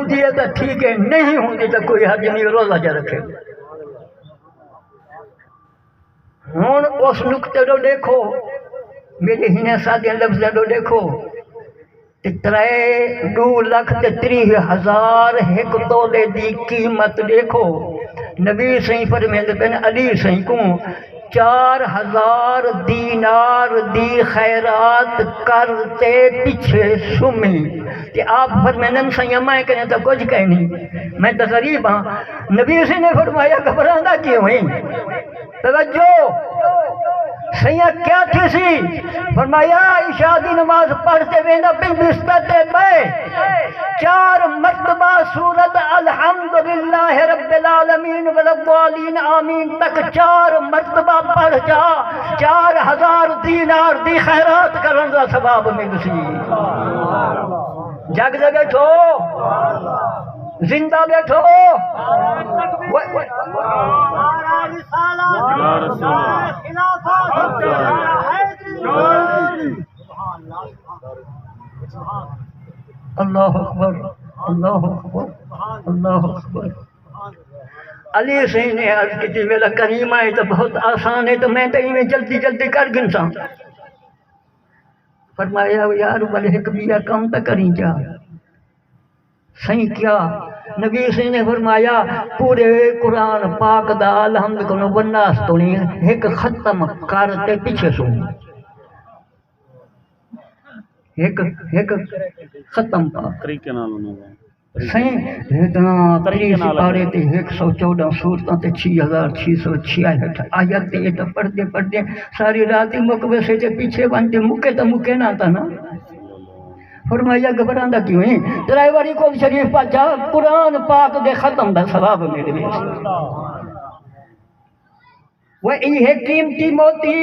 ہوندی ہے تو ٹھیک ہے، نہیں ہوندی تو کوئی حرج نہیں، روزہ جا رکھے۔ ہوں اس نقطے کو دیکھو، میرے ہنے سادے لفظ کو دیکھو، 2,30,000 ایک تولے دی قیمت دیکھو۔ نبی صحیح فرمیندے پن علی صحیح کو 4,000 دینار دی خیرات کرتے پیچھے سمی، کہ آپ فرمیندن صحیح میں کہنے تو کچھ کہنی، میں تو غریب ہاں۔ نبی صحیح نے فرمایا گھبرانا کیوں ہوئی؟ توجہ، سیاں کیا تھی سی؟ فرمایا عشاء دی نماز پڑھتے ویندہ پہ بستر تے پہ 4 مرتبہ سورت الحمدللہ رب العالمین والضالین آمین تک 4 مرتبہ پڑھ جا، 4,000 دینار دی خیرات کرن دا ثواب مل سی۔ جگ دے بیٹھو، زندہ بیٹھو، اللہ اکبر، اللہ اکبر، اللہ اکبر۔ علی صحیح نے عرض کی تھی میرا کریم آئے تو بہت آسان ہے، تو میں تو میں جلدی جلدی کر گنسا۔ فرمایا یار بلے ایک بیا کام تو کریں جا۔ صحیح کیا؟ نبی صحیح نے فرمایا پورے قرآن پاک دا الحمد کنو والناس تو نہیں ایک ختم کرتے پیچھے سو، ایک ختم پاک طریقے نال صحیح تیس پارے تے 114 سورتاں تے 6,666 آیت تے یہ تو پڑھتے پڑھتے ساری رات مک ویسے تے پیچھے بنتے مکے تو مکے نہ تھا نا۔ فرمایا گھبراندہ کیوں ہیں؟ ڈرائیوری کو شریف پاچا قرآن پاک دے ختم دا ثواب میرے میں۔ وہ یہ قیمتی موتی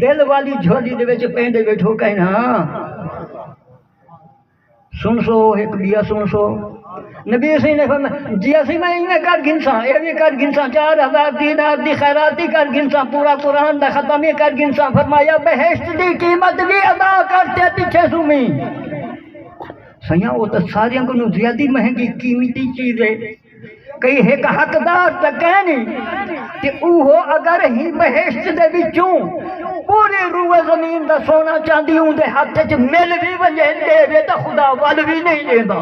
دل والی جھولی دے وچ پیندے بیٹھو کہنا سن سو ایک بیا سن سو۔ نبی صحیح نے فرمایا جی اسی میں انہیں کر گنساں، یہ بھی کر گنساں، 4,000 دینار دی خیراتی کر گنساں، پورا قرآن دا ختمی کر گنساں۔ فرمایا بہشت دی قیمت بھی ادا کرتے پیچھے سمی۔ سیاں وہ تو ساریاں کو زیادہ مہنگی قیمتی چیز ہے، کئی ایک حقدار تک ہے نہیں کہ اوہو اگر ہی بہشت دے بچوں پورے روح زمین دا سونا چاندی ہوں دے ہاتھ چ مل بھی ونجے دے وے تو خدا وال بھی نہیں دیندا۔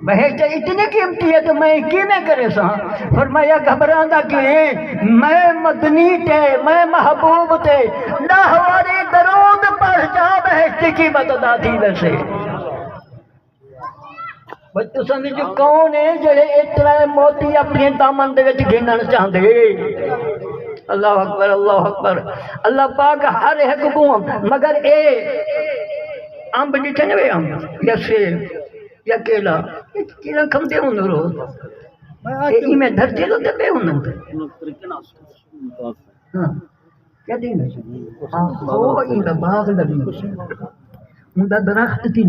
بہشت اتنی قیمتی ہے تو میں کیویں کرے سا؟ فرمایا گھبراندا کہ میں مدنی تے میں محبوب تے لاہوری درود پڑھ جا بہشت کی قیمت ادا تھی ویسے۔ بچو سمجھو کون ہے جڑے اتنا موتی اپنے دامن دے وچ گھنن چاہندے؟ اللہ اکبر، اللہ اکبر۔ اللہ پاک ہر ایک کو مگر اے امب ڈٹھے نوے امب یا سیب یا کیلا کیلا کھمتے ہوں روز اے میں دھرتی تو دے ہوں طریقے نال ہاں کیا دین ہے ہاں وہ ان دا باغ لگی ہوں دا درخت تھی